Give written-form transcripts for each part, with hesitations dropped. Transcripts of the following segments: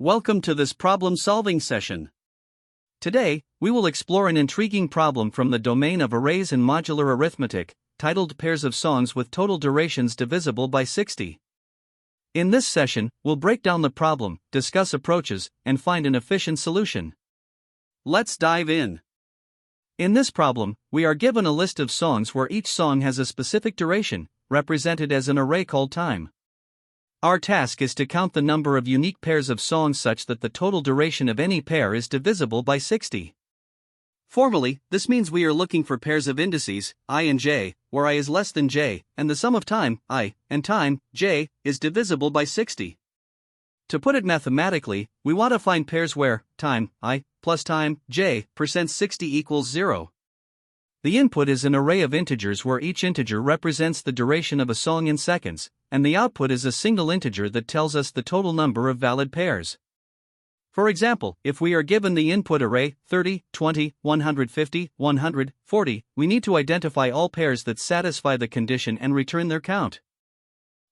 Welcome to this problem-solving session. Today, we will explore an intriguing problem from the domain of arrays and modular arithmetic, titled Pairs of Songs with Total Durations Divisible by 60. In this session, we'll break down the problem, discuss approaches, and find an efficient solution. Let's dive in. In this problem, we are given a list of songs where each song has a specific duration, represented as an array called time. Our task is to count the number of unique pairs of songs such that the total duration of any pair is divisible by 60. Formally, this means we are looking for pairs of indices, I and j, where I is less than j, and the sum of time, I, and time, j, is divisible by 60. To put it mathematically, we want to find pairs where time, I, plus time, j, % 60 equals 0. The input is an array of integers where each integer represents the duration of a song in seconds, and the output is a single integer that tells us the total number of valid pairs. For example, if we are given the input array 30, 20, 150, 100, 40, we need to identify all pairs that satisfy the condition and return their count.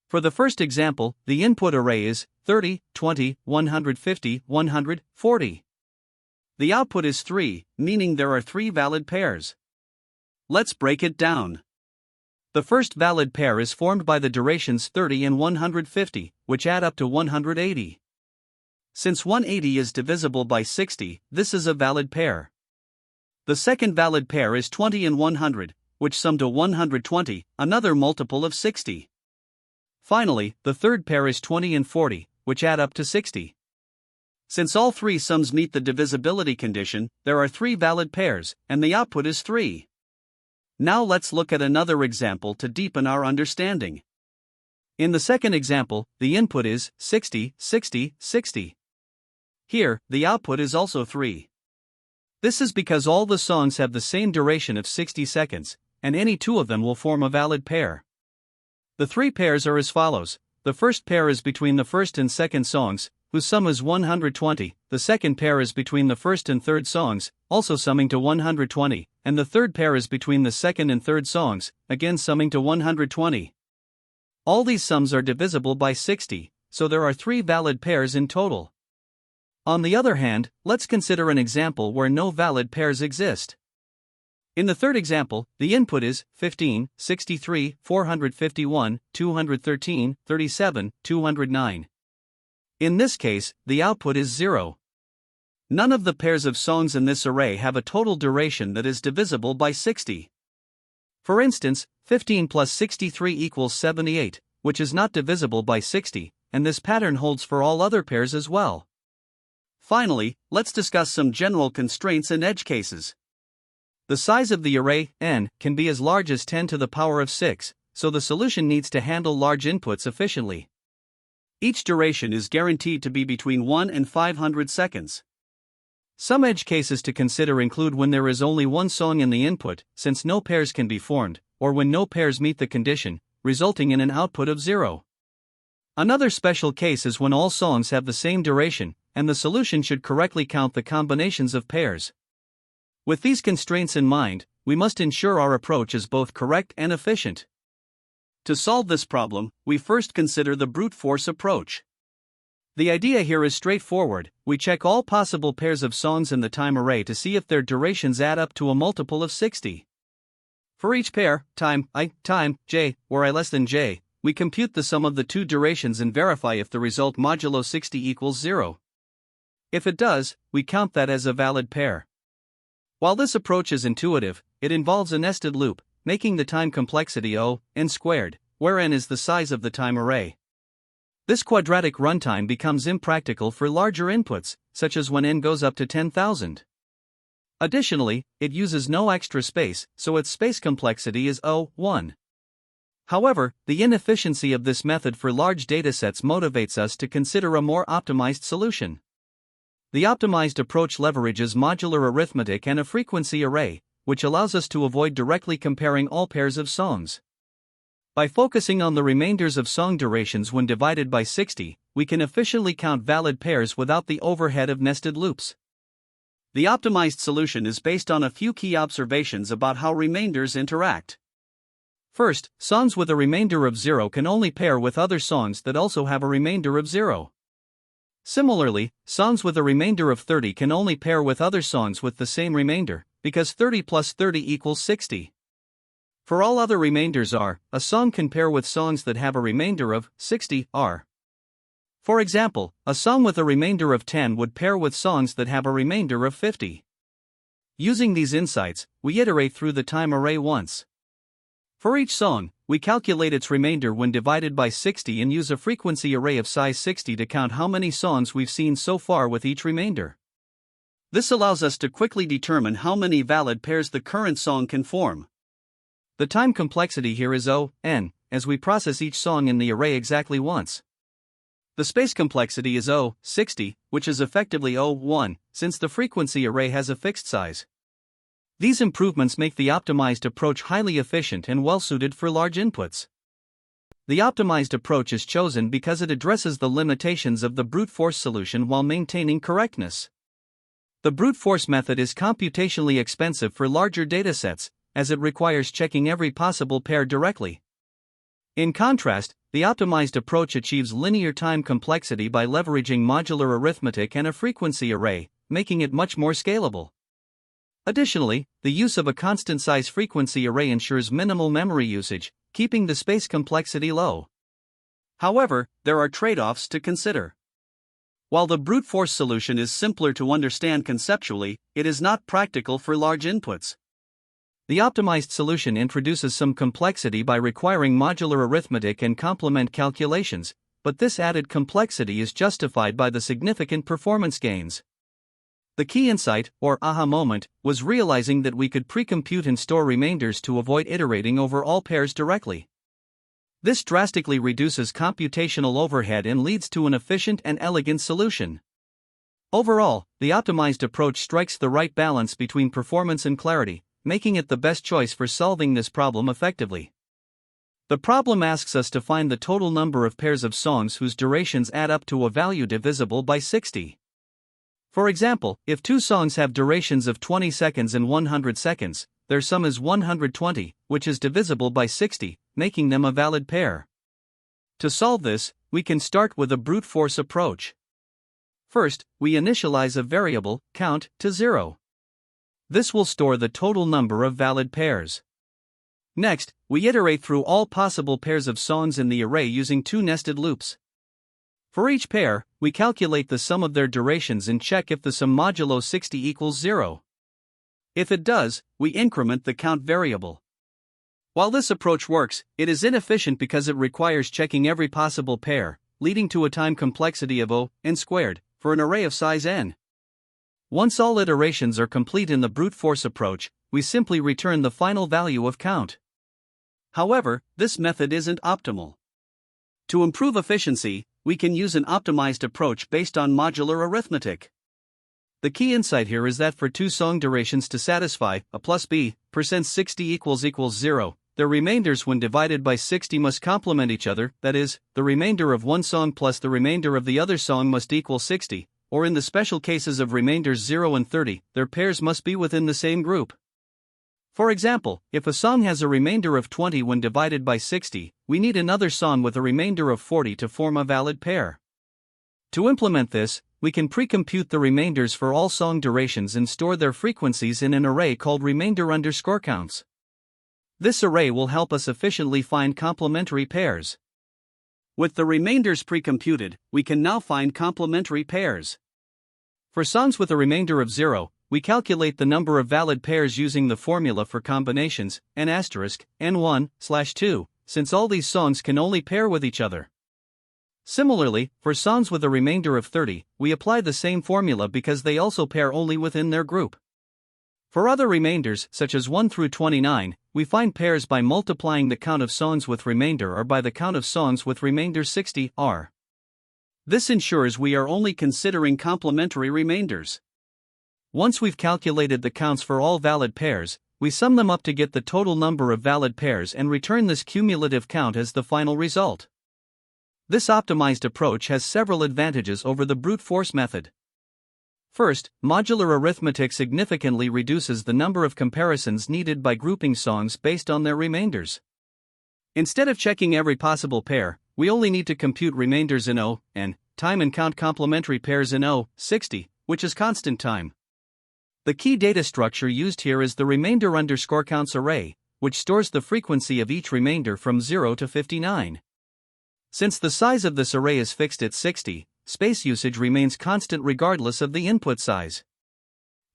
For the first example, the input array is 30, 20, 150, 100, 40. The output is 3, meaning there are 3 valid pairs. Let's break it down. The first valid pair is formed by the durations 30 and 150, which add up to 180. Since 180 is divisible by 60, this is a valid pair. The second valid pair is 20 and 100, which sum to 120, another multiple of 60. Finally, the third pair is 20 and 40, which add up to 60. Since all 3 sums meet the divisibility condition, there are 3 valid pairs, and the output is 3. Now let's look at another example to deepen our understanding. In the second example, the input is 60, 60, 60. Here, the output is also 3. This is because all the songs have the same duration of 60 seconds, and any 2 of them will form a valid pair. The 3 pairs are as follows. The first pair is between the first and second songs, whose sum is 120, the second pair is between the first and third songs, also summing to 120, and the third pair is between the second and third songs, again summing to 120. All these sums are divisible by 60, so there are 3 valid pairs in total. On the other hand, let's consider an example where no valid pairs exist. In the third example, the input is 15, 63, 451, 213, 37, 209. In this case, the output is 0. None of the pairs of songs in this array have a total duration that is divisible by 60. For instance, 15 plus 63 equals 78, which is not divisible by 60, and this pattern holds for all other pairs as well. Finally, let's discuss some general constraints and edge cases. The size of the array, n, can be as large as 10 to the power of 6, so the solution needs to handle large inputs efficiently. Each duration is guaranteed to be between 1 and 500 seconds. Some edge cases to consider include when there is only one song in the input, since no pairs can be formed, or when no pairs meet the condition, resulting in an output of 0. Another special case is when all songs have the same duration, and the solution should correctly count the combinations of pairs. With these constraints in mind, we must ensure our approach is both correct and efficient. To solve this problem, we first consider the brute force approach. The idea here is straightforward. We check all possible pairs of songs in the time array to see if their durations add up to a multiple of 60. For each pair, time, I, time, j, where I less than j, we compute the sum of the 2 durations and verify if the result modulo 60 equals 0. If it does, we count that as a valid pair. While this approach is intuitive, it involves a nested loop, making the time complexity n squared, where n is the size of the time array. This quadratic runtime becomes impractical for larger inputs, such as when n goes up to 10,000. Additionally, it uses no extra space, so its space complexity is 1. However, the inefficiency of this method for large datasets motivates us to consider a more optimized solution. The optimized approach leverages modular arithmetic and a frequency array, which allows us to avoid directly comparing all pairs of songs. By focusing on the remainders of song durations when divided by 60, we can efficiently count valid pairs without the overhead of nested loops. The optimized solution is based on a few key observations about how remainders interact. First, songs with a remainder of 0 can only pair with other songs that also have a remainder of 0. Similarly, songs with a remainder of 30 can only pair with other songs with the same remainder, because 30 plus 30 equals 60. For all other remainders R, a song can pair with songs that have a remainder of 60 R. For example, a song with a remainder of 10 would pair with songs that have a remainder of 50. Using these insights, we iterate through the time array once. For each song, we calculate its remainder when divided by 60 and use a frequency array of size 60 to count how many songs we've seen so far with each remainder. This allows us to quickly determine how many valid pairs the current song can form. The time complexity here is O(n), as we process each song in the array exactly once. The space complexity is O(60), which is effectively O(1), since the frequency array has a fixed size. These improvements make the optimized approach highly efficient and well-suited for large inputs. The optimized approach is chosen because it addresses the limitations of the brute force solution while maintaining correctness. The brute force method is computationally expensive for larger datasets, as it requires checking every possible pair directly. In contrast, the optimized approach achieves linear time complexity by leveraging modular arithmetic and a frequency array, making it much more scalable. Additionally, the use of a constant-size frequency array ensures minimal memory usage, keeping the space complexity low. However, there are trade-offs to consider. While the brute force solution is simpler to understand conceptually, it is not practical for large inputs. The optimized solution introduces some complexity by requiring modular arithmetic and complement calculations, but this added complexity is justified by the significant performance gains. The key insight, or aha moment, was realizing that we could pre-compute and store remainders to avoid iterating over all pairs directly. This drastically reduces computational overhead and leads to an efficient and elegant solution. Overall, the optimized approach strikes the right balance between performance and clarity, making it the best choice for solving this problem effectively. The problem asks us to find the total number of pairs of songs whose durations add up to a value divisible by 60. For example, if two songs have durations of 20 seconds and 100 seconds, their sum is 120, which is divisible by 60, making them a valid pair. To solve this, we can start with a brute force approach. First, we initialize a variable, count, to 0. This will store the total number of valid pairs. Next, we iterate through all possible pairs of songs in the array using two nested loops. For each pair, we calculate the sum of their durations and check if the sum modulo 60 equals 0. If it does, we increment the count variable. While this approach works, it is inefficient because it requires checking every possible pair, leading to a time complexity of O(n squared) for an array of size n. Once all iterations are complete in the brute force approach, we simply return the final value of count. However, this method isn't optimal. To improve efficiency, we can use an optimized approach based on modular arithmetic. The key insight here is that for two song durations to satisfy a plus b %60 equals 0, their remainders when divided by 60 must complement each other, that is, the remainder of one song plus the remainder of the other song must equal 60, or in the special cases of remainders 0 and 30, their pairs must be within the same group. For example, if a song has a remainder of 20 when divided by 60, we need another song with a remainder of 40 to form a valid pair. To implement this, we can pre-compute the remainders for all song durations and store their frequencies in an array called remainder_counts. This array will help us efficiently find complementary pairs. With the remainders pre-computed, we can now find complementary pairs. For songs with a remainder of 0, we calculate the number of valid pairs using the formula for combinations, n*(n1/2), since all these songs can only pair with each other. Similarly, for songs with a remainder of 30, we apply the same formula because they also pair only within their group. For other remainders, such as 1 through 29, we find pairs by multiplying the count of songs with remainder or by the count of songs with remainder 60 r. This ensures we are only considering complementary remainders. Once we've calculated the counts for all valid pairs, we sum them up to get the total number of valid pairs and return this cumulative count as the final result. This optimized approach has several advantages over the brute force method. First, modular arithmetic significantly reduces the number of comparisons needed by grouping songs based on their remainders. Instead of checking every possible pair, we only need to compute remainders in O(n), time and count complementary pairs in O, 60, which is constant time. The key data structure used here is the remainder underscore counts array, which stores the frequency of each remainder from 0 to 59. Since the size of this array is fixed at 60, space usage remains constant regardless of the input size.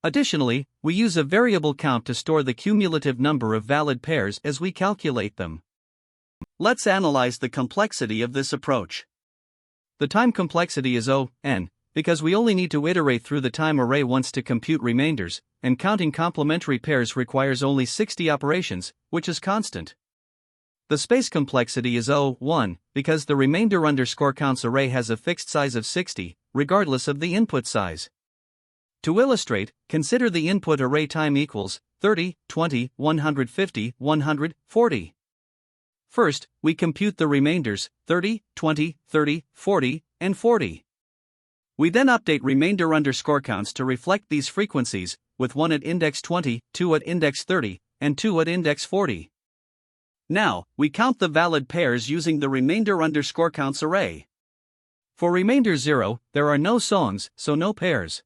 Additionally, we use a variable count to store the cumulative number of valid pairs as we calculate them. Let's analyze the complexity of this approach. The time complexity is O, n, because we only need to iterate through the time array once to compute remainders, and counting complementary pairs requires only 60 operations, which is constant. The space complexity is O, 1, because the remainder underscore counts array has a fixed size of 60, regardless of the input size. To illustrate, consider the input array time equals 30, 20, 150, 100, 40. First, we compute the remainders 30, 20, 30, 40, and 40. We then update remainder underscore counts to reflect these frequencies, with 1 at index 20, 2 at index 30, and 2 at index 40. Now, we count the valid pairs using the remainder underscore counts array. For remainder 0, there are no songs, so no pairs.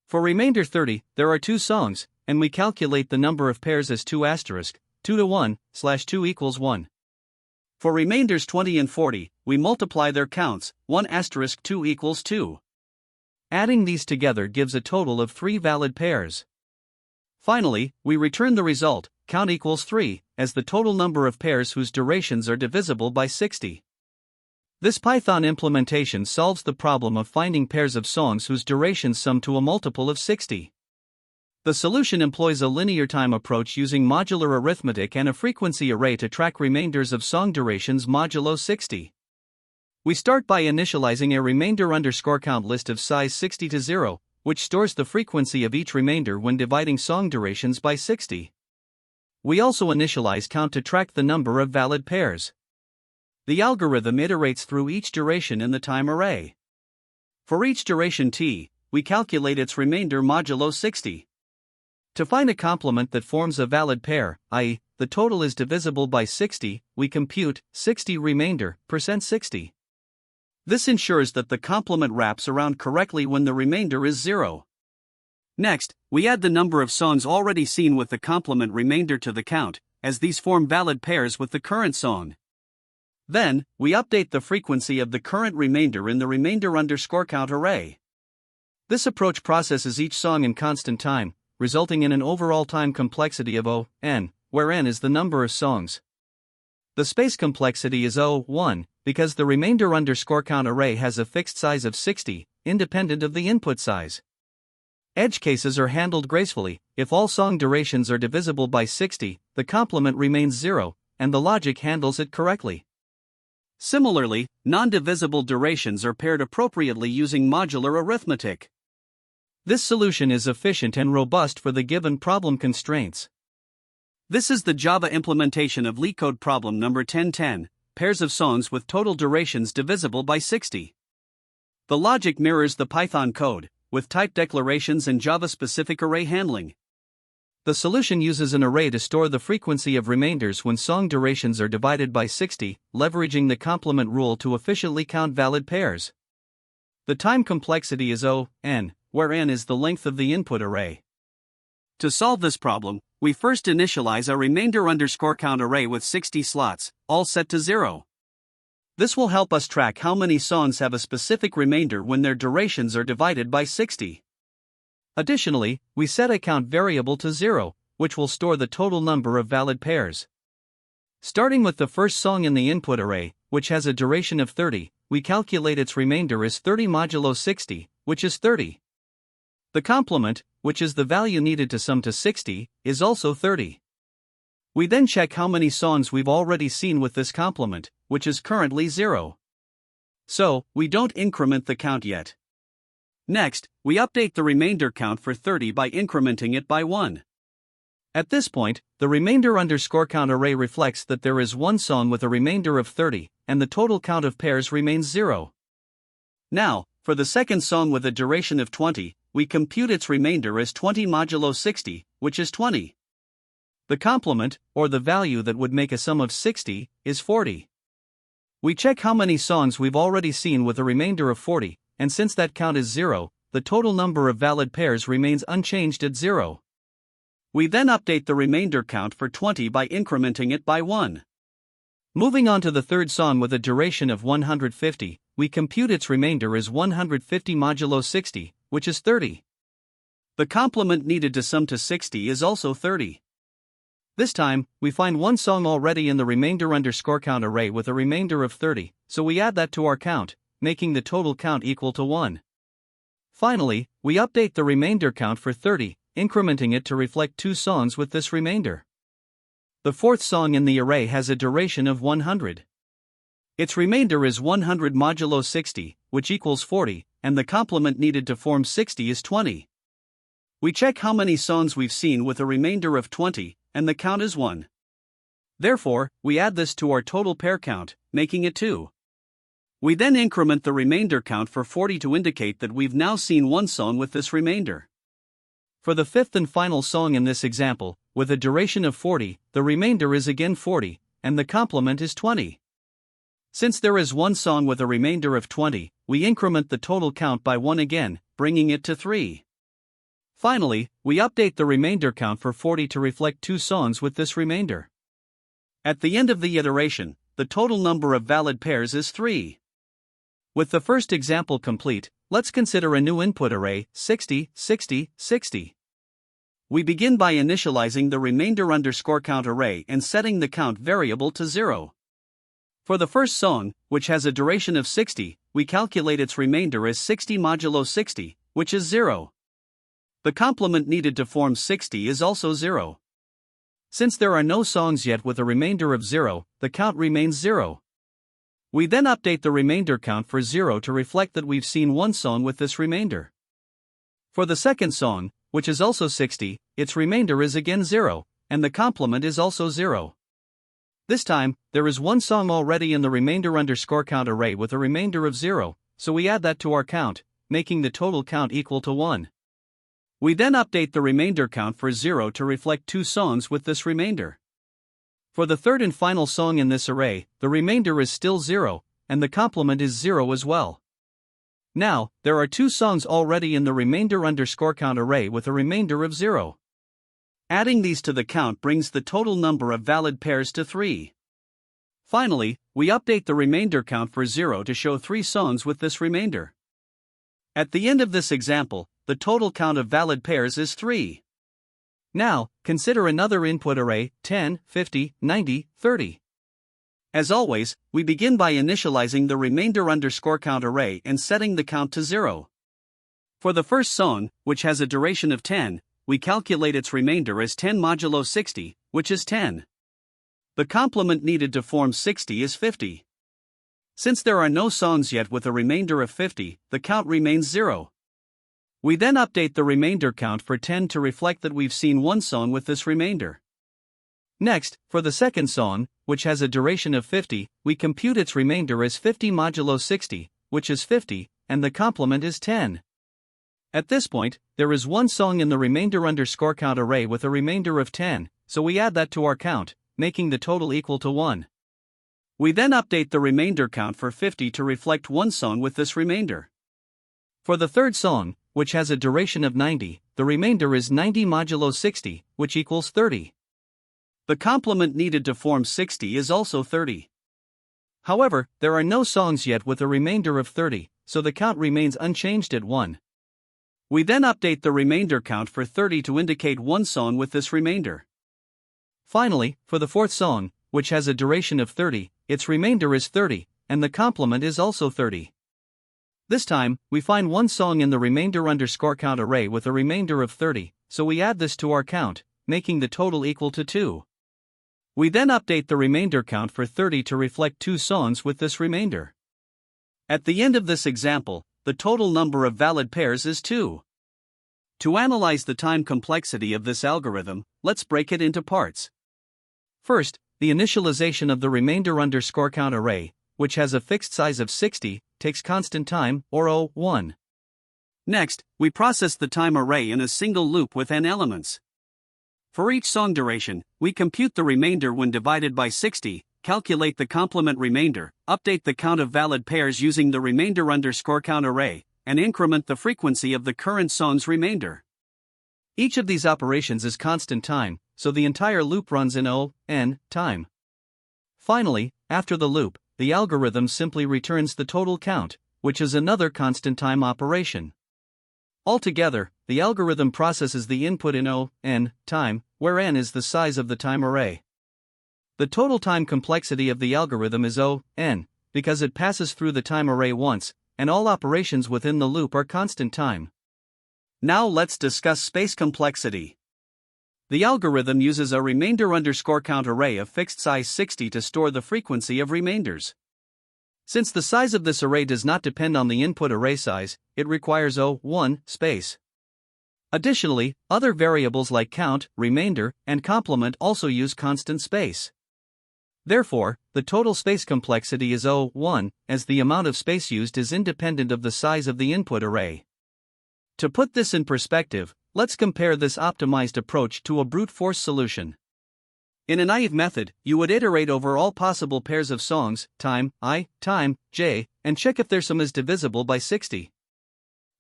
For remainder 30, there are 2 songs, and we calculate the number of pairs as 2 asterisk, 2 to 1, / 2 equals 1. For remainders 20 and 40, we multiply their counts, 1 asterisk 2 equals 2. Adding these together gives a total of 3 valid pairs. Finally, we return the result, count equals 3, as the total number of pairs whose durations are divisible by 60. This Python implementation solves the problem of finding pairs of songs whose durations sum to a multiple of 60. The solution employs a linear time approach using modular arithmetic and a frequency array to track remainders of song durations modulo 60. We start by initializing a remainder underscore count list of size 60 to 0, which stores the frequency of each remainder when dividing song durations by 60. We also initialize count to track the number of valid pairs. The algorithm iterates through each duration in the time array. For each duration t, we calculate its remainder modulo 60. To find a complement that forms a valid pair, i.e., the total is divisible by 60, we compute 60 remainder %60. This ensures that the complement wraps around correctly when the remainder is 0. Next, we add the number of songs already seen with the complement remainder to the count, as these form valid pairs with the current song. Then, we update the frequency of the current remainder in the remainder underscore count array. This approach processes each song in constant time, resulting in an overall time complexity of O, n, where n is the number of songs. The space complexity is O, 1, because the remainder underscore count array has a fixed size of 60, independent of the input size. Edge cases are handled gracefully. If all song durations are divisible by 60, the complement remains 0, and the logic handles it correctly. Similarly, non-divisible durations are paired appropriately using modular arithmetic. This solution is efficient and robust for the given problem constraints. This is the Java implementation of LeetCode problem number 1010, pairs of songs with total durations divisible by 60. The logic mirrors the Python code, with type declarations and Java-specific array handling. The solution uses an array to store the frequency of remainders when song durations are divided by 60, leveraging the complement rule to efficiently count valid pairs. The time complexity is O, n, where n is the length of the input array. To solve this problem, we first initialize a remainder underscore count array with 60 slots, all set to 0. This will help us track how many songs have a specific remainder when their durations are divided by 60. Additionally, we set a count variable to 0, which will store the total number of valid pairs. Starting with the first song in the input array, which has a duration of 30, we calculate its remainder as 30 modulo 60, which is 30. The complement, which is the value needed to sum to 60, is also 30. We then check how many songs we've already seen with this complement, which is currently 0. So, we don't increment the count yet. Next, we update the remainder count for 30 by incrementing it by 1. At this point, the remainder underscore count array reflects that there is one song with a remainder of 30, and the total count of pairs remains 0. Now, for the second song with a duration of 20, we compute its remainder as 20 modulo 60, which is 20. The complement, or the value that would make a sum of 60, is 40. We check how many songs we've already seen with a remainder of 40, and since that count is 0, the total number of valid pairs remains unchanged at 0. We then update the remainder count for 20 by incrementing it by 1. Moving on to the third song with a duration of 150, we compute its remainder as 150 modulo 60, which is 30. The complement needed to sum to 60 is also 30. This time, we find one song already in the remainder_count array with a remainder of 30, so we add that to our count, making the total count equal to 1. Finally, we update the remainder count for 30, incrementing it to reflect 2 songs with this remainder. The fourth song in the array has a duration of 100. Its remainder is 100 modulo 60, which equals 40, and the complement needed to form 60 is 20. We check how many songs we've seen with a remainder of 20, and the count is 1. Therefore, we add this to our total pair count, making it 2. We then increment the remainder count for 40 to indicate that we've now seen one song with this remainder. For the fifth and final song in this example, with a duration of 40, the remainder is again 40, and the complement is 20. Since there is one song with a remainder of 20, we increment the total count by 1 again, bringing it to 3. Finally, we update the remainder count for 40 to reflect 2 songs with this remainder. At the end of the iteration, the total number of valid pairs is 3. With the first example complete, let's consider a new input array, 60, 60, 60. We begin by initializing the remainder_count array and setting the count variable to 0. For the first song, which has a duration of 60, we calculate its remainder as 60 modulo 60, which is 0. The complement needed to form 60 is also 0. Since there are no songs yet with a remainder of 0, the count remains 0. We then update the remainder count for 0 to reflect that we've seen one song with this remainder. For the second song, which is also 60, its remainder is again 0, and the complement is also 0. This time, there is one song already in the remainder_count array with a remainder of 0, so we add that to our count, making the total count equal to 1. We then update the remainder count for 0 to reflect 2 songs with this remainder. For the third and final song in this array, the remainder is still 0, and the complement is 0 as well. Now, there are 2 songs already in the remainder_count array with a remainder of 0. Adding these to the count brings the total number of valid pairs to 3. Finally, we update the remainder count for 0 to show 3 songs with this remainder. At the end of this example, the total count of valid pairs is 3. Now, consider another input array, 10, 50, 90, 30. As always, we begin by initializing the remainder_count array and setting the count to 0. For the first song, which has a duration of 10, we calculate its remainder as 10 modulo 60, which is 10. The complement needed to form 60 is 50. Since there are no songs yet with a remainder of 50, the count remains 0. We then update the remainder count for 10 to reflect that we've seen one song with this remainder. Next, for the second song, which has a duration of 50, we compute its remainder as 50 modulo 60, which is 50, and the complement is 10. At this point, there is one song in the remainder_count array with a remainder of 10, so we add that to our count, making the total equal to 1. We then update the remainder count for 50 to reflect one song with this remainder. For the third song, which has a duration of 90, the remainder is 90 modulo 60, which equals 30. The complement needed to form 60 is also 30. However, there are no songs yet with a remainder of 30, so the count remains unchanged at 1. We then update the remainder count for 30 to indicate one song with this remainder. Finally, for the fourth song, which has a duration of 30, its remainder is 30, and the complement is also 30. This time, we find one song in the remainder_count array with a remainder of 30, so we add this to our count, making the total equal to 2. We then update the remainder count for 30 to reflect 2 songs with this remainder. At the end of this example, the total number of valid pairs is 2. To analyze the time complexity of this algorithm, let's break it into parts. First, the initialization of the remainder_count array, which has a fixed size of 60, takes constant time, or O1. Next, we process the time array in a single loop with n elements. For each song duration, we compute the remainder when divided by 60, calculate the complement remainder, update the count of valid pairs using the remainder_count array, and increment the frequency of the current song's remainder. Each of these operations is constant time, so the entire loop runs in O(n) time. Finally, after the loop, the algorithm simply returns the total count, which is another constant time operation. Altogether, the algorithm processes the input in O(n) time, where n is the size of the time array. The total time complexity of the algorithm is O(n), because it passes through the time array once, and all operations within the loop are constant time. Now let's discuss space complexity. The algorithm uses a remainder_count array of fixed size 60 to store the frequency of remainders. Since the size of this array does not depend on the input array size, it requires O(1) space. Additionally, other variables like count, remainder, and complement also use constant space. Therefore, the total space complexity is O(1), as the amount of space used is independent of the size of the input array. To put this in perspective, let's compare this optimized approach to a brute force solution. In a naive method, you would iterate over all possible pairs of songs, time I, time j, and check if their sum is divisible by 60.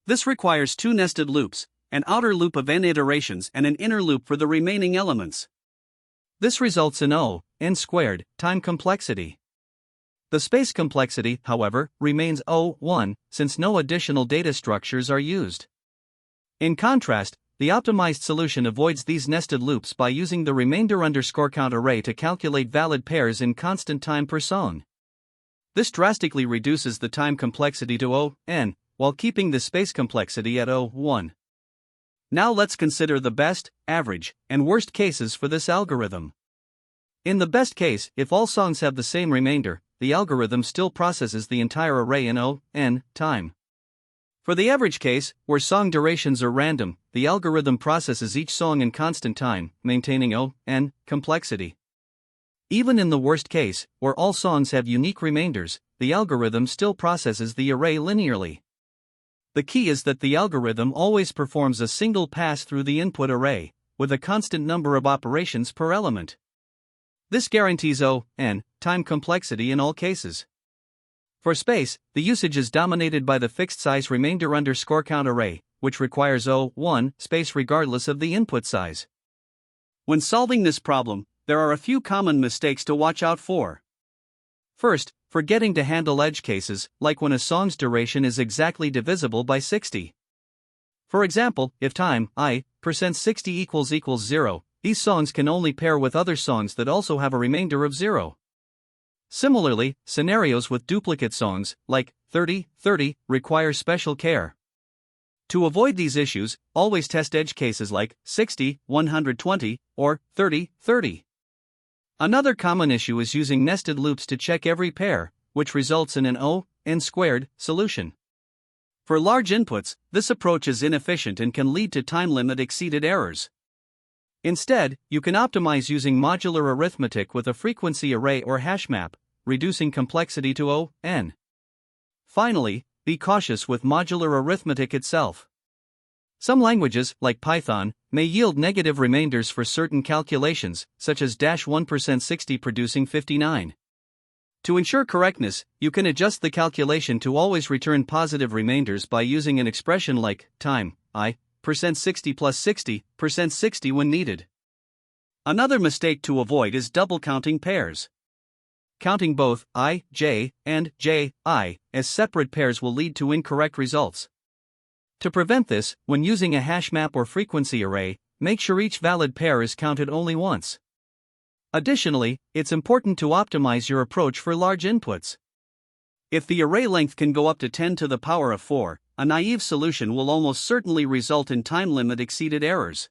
This requires two nested loops, an outer loop of n iterations and an inner loop for the remaining elements. This results in O(n)² time complexity. The space complexity, however, remains O(1), since no additional data structures are used. In contrast, the optimized solution avoids these nested loops by using the remainder_count array to calculate valid pairs in constant time per song. This drastically reduces the time complexity to O(n), while keeping the space complexity at O(1). Now let's consider the best, average, and worst cases for this algorithm. In the best case, if all songs have the same remainder, the algorithm still processes the entire array in O(n) time. For the average case, where song durations are random, the algorithm processes each song in constant time, maintaining O(n) complexity. Even in the worst case, where all songs have unique remainders, the algorithm still processes the array linearly. The key is that the algorithm always performs a single pass through the input array, with a constant number of operations per element. This guarantees O(n) time complexity in all cases. For space, the usage is dominated by the fixed-size remainder_count array, which requires O(1) space regardless of the input size. When solving this problem, there are a few common mistakes to watch out for. First, forgetting to handle edge cases, like when a song's duration is exactly divisible by 60. For example, if time I %60 equals 0, these songs can only pair with other songs that also have a remainder of 0. Similarly, scenarios with duplicate songs, like 30-30, require special care. To avoid these issues, always test edge cases like 60-120 or 30-30. Another common issue is using nested loops to check every pair, which results in an O(n)² solution. For large inputs, this approach is inefficient and can lead to time limit exceeded errors. Instead, you can optimize using modular arithmetic with a frequency array or hash map, reducing complexity to O(n). Finally, be cautious with modular arithmetic itself. Some languages, like Python, may yield negative remainders for certain calculations, such as -1% 60 producing 59. To ensure correctness, you can adjust the calculation to always return positive remainders by using an expression like time I %60 plus 60 %60 when needed. Another mistake to avoid is double counting pairs. Counting both I, j, and j, I as separate pairs will lead to incorrect results. To prevent this, when using a hash map or frequency array, make sure each valid pair is counted only once. Additionally, it's important to optimize your approach for large inputs. If the array length can go up to 10 to the power of 4, a naive solution will almost certainly result in time limit exceeded errors.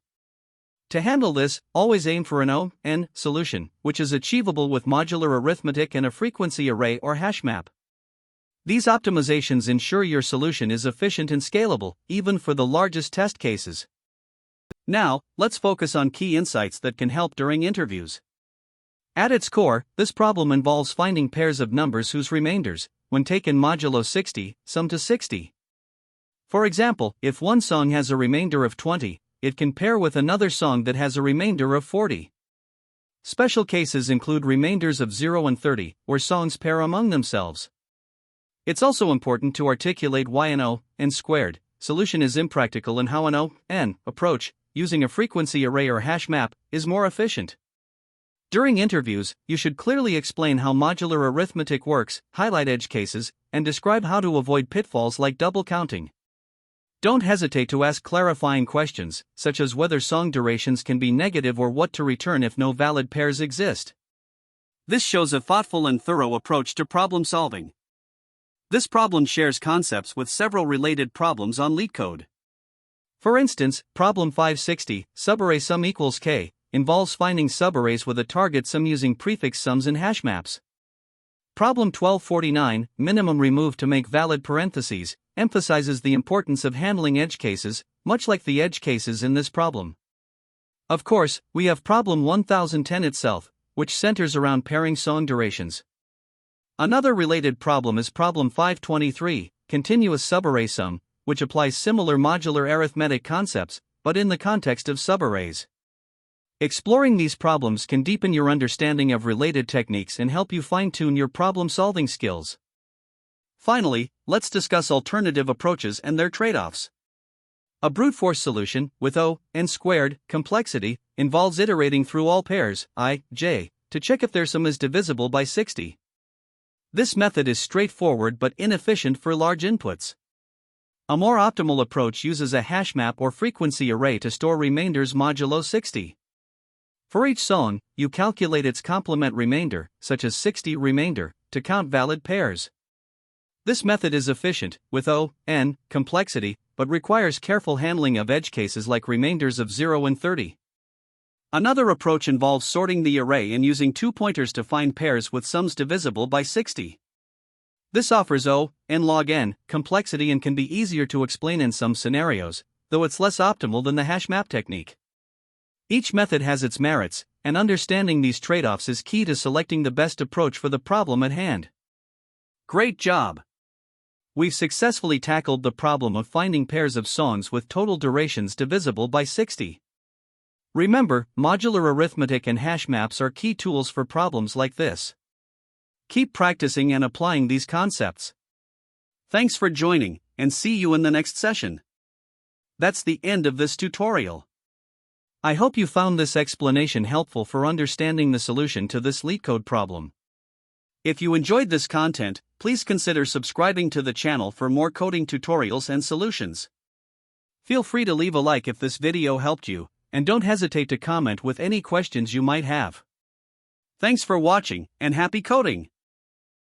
To handle this, always aim for an O(n) solution, which is achievable with modular arithmetic and a frequency array or hash map. These optimizations ensure your solution is efficient and scalable, even for the largest test cases. Now, let's focus on key insights that can help during interviews. At its core, this problem involves finding pairs of numbers whose remainders, when taken modulo 60, sum to 60. For example, if one song has a remainder of 20, it can pair with another song that has a remainder of 40. Special cases include remainders of 0 and 30, where songs pair among themselves. It's also important to articulate why an O(n) squared solution is impractical and how an O(n) approach, using a frequency array or hash map, is more efficient. During interviews, you should clearly explain how modular arithmetic works, highlight edge cases, and describe how to avoid pitfalls like double counting. Don't hesitate to ask clarifying questions, such as whether song durations can be negative or what to return if no valid pairs exist. This shows a thoughtful and thorough approach to problem solving. This problem shares concepts with several related problems on LeetCode. For instance, problem 560, subarray sum equals k, involves finding subarrays with a target sum using prefix sums and hash maps. Problem 1249, minimum remove to make valid parentheses, emphasizes the importance of handling edge cases, much like the edge cases in this problem. Of course, we have problem 1010 itself, which centers around pairing song durations. Another related problem is problem 523, continuous subarray sum, which applies similar modular arithmetic concepts, but in the context of subarrays. Exploring these problems can deepen your understanding of related techniques and help you fine-tune your problem-solving skills. Finally, let's discuss alternative approaches and their trade-offs. A brute force solution, with O(n) squared complexity, involves iterating through all pairs, I, j, to check if their sum is divisible by 60. This method is straightforward but inefficient for large inputs. A more optimal approach uses a hash map or frequency array to store remainders modulo 60. For each song, you calculate its complement remainder, such as 60 remainder, to count valid pairs. This method is efficient, with O(n) complexity, but requires careful handling of edge cases like remainders of 0 and 30. Another approach involves sorting the array and using two pointers to find pairs with sums divisible by 60. This offers O(n) log n complexity and can be easier to explain in some scenarios, though it's less optimal than the hash map technique. Each method has its merits, and understanding these trade-offs is key to selecting the best approach for the problem at hand. Great job! We've successfully tackled the problem of finding pairs of songs with total durations divisible by 60. Remember, modular arithmetic and hash maps are key tools for problems like this. Keep practicing and applying these concepts. Thanks for joining, and see you in the next session. That's the end of this tutorial. I hope you found this explanation helpful for understanding the solution to this LeetCode problem. If you enjoyed this content, please consider subscribing to the channel for more coding tutorials and solutions. Feel free to leave a like if this video helped you, and don't hesitate to comment with any questions you might have. Thanks for watching, and happy coding!